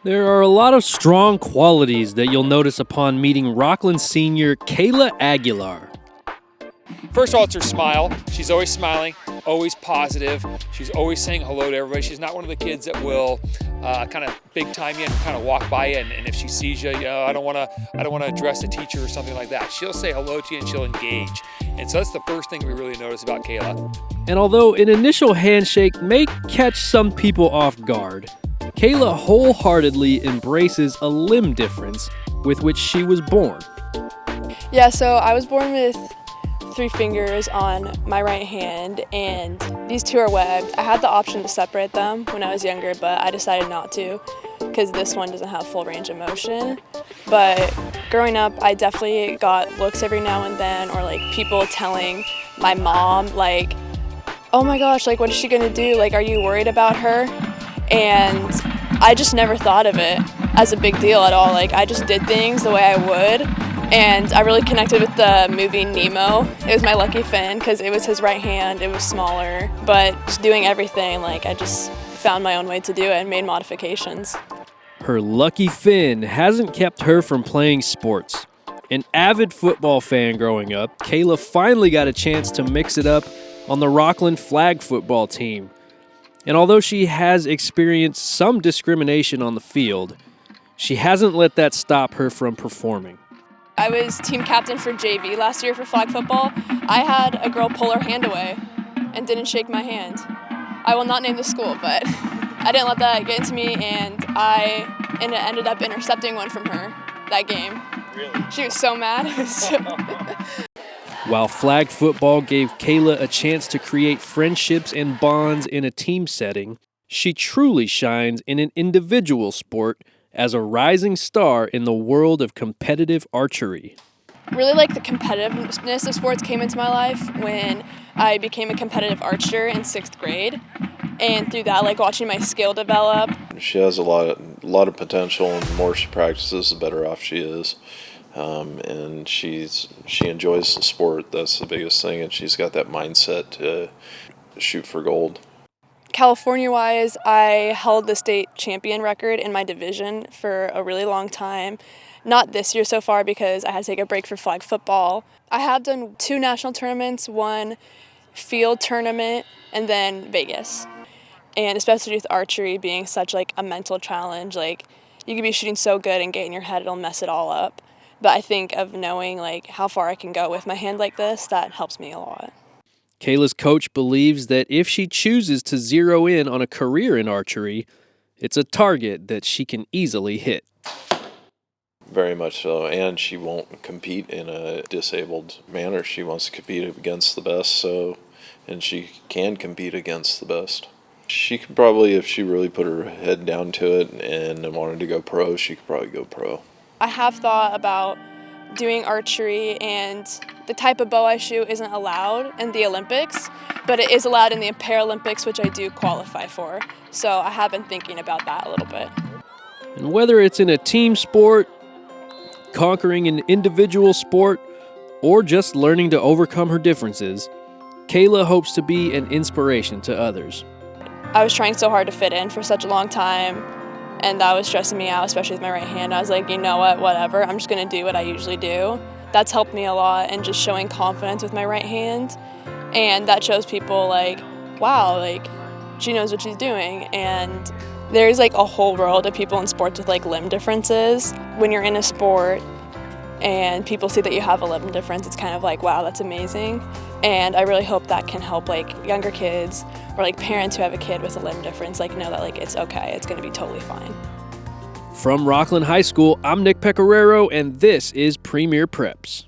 There are a lot of strong qualities that you'll notice upon meeting Rocklin senior Kayla Aguilar. First of all, it's her smile. She's always smiling, always positive. She's always saying hello to everybody. She's not one of the kids that will kind of big time you and kind of walk by you. And if she sees you, I don't want to address a teacher or something like that. She'll say hello to you and she'll engage. And so that's the first thing we really notice about Kayla. And although an initial handshake may catch some people off guard, Kayla wholeheartedly embraces a limb difference with which she was born. Yeah, so I was born with 3 fingers on my right hand, and these 2 are webbed. I had the option to separate them when I was younger, but I decided not to because this one doesn't have full range of motion. But growing up, I definitely got looks every now and then, or like people telling my mom, like, oh my gosh, like what is she gonna do? Like, are you worried about her? And I just never thought of it as a big deal at all. Like, I just did things the way I would. And I really connected with the movie Nemo. It was my lucky fin because it was his right hand, it was smaller. But just doing everything, like I just found my own way to do it and made modifications. Her lucky fin hasn't kept her from playing sports. An avid football fan growing up, Kayla finally got a chance to mix it up on the Rocklin flag football team. And although she has experienced some discrimination on the field, she hasn't let that stop her from performing. I was team captain for JV last year for flag football. I had a girl pull her hand away and didn't shake my hand. I will not name the school, but I didn't let that get into me, and I ended up intercepting one from her that game. Really? She was so mad. While flag football gave Kayla a chance to create friendships and bonds in a team setting, she truly shines in an individual sport as a rising star in the world of competitive archery. Really, like, the competitiveness of sports came into my life when I became a competitive archer in 6th grade. And through that, like, watching my skill develop. She has a lot of potential, and the more she practices, the better off she is. And she enjoys the sport. That's the biggest thing, and she's got that mindset to shoot for gold. California-wise, I held the state champion record in my division for a really long time. Not this year so far because I had to take a break for flag football. I have done 2 national tournaments, 1 field tournament, and then Vegas. And especially with archery being such like a mental challenge, like you could be shooting so good and get in your head, it'll mess it all up. But I think of knowing like how far I can go with my hand like this, that helps me a lot. Kayla's coach believes that if she chooses to zero in on a career in archery, it's a target that she can easily hit. Very much so, and she won't compete in a disabled manner. She wants to compete against the best, and she can compete against the best. She could probably, if she really put her head down to it and wanted to go pro, she could probably go pro. I have thought about doing archery, and the type of bow I shoot isn't allowed in the Olympics, but it is allowed in the Paralympics, which I do qualify for. So I have been thinking about that a little bit. And whether it's in a team sport, conquering an individual sport, or just learning to overcome her differences, Kayla hopes to be an inspiration to others. I was trying so hard to fit in for such a long time, and that was stressing me out, especially with my right hand. I was like, you know what, whatever, I'm just gonna do what I usually do. That's helped me a lot, and just showing confidence with my right hand. And that shows people like, wow, like she knows what she's doing. And there's like a whole world of people in sports with like limb differences. When you're in a sport and people see that you have a limb difference, it's kind of like, wow, that's amazing. And I really hope that can help like younger kids or like parents who have a kid with a limb difference, like know that like it's okay, it's gonna be totally fine. From Rocklin High School, I'm Pecoraro, and this is Premier Preps.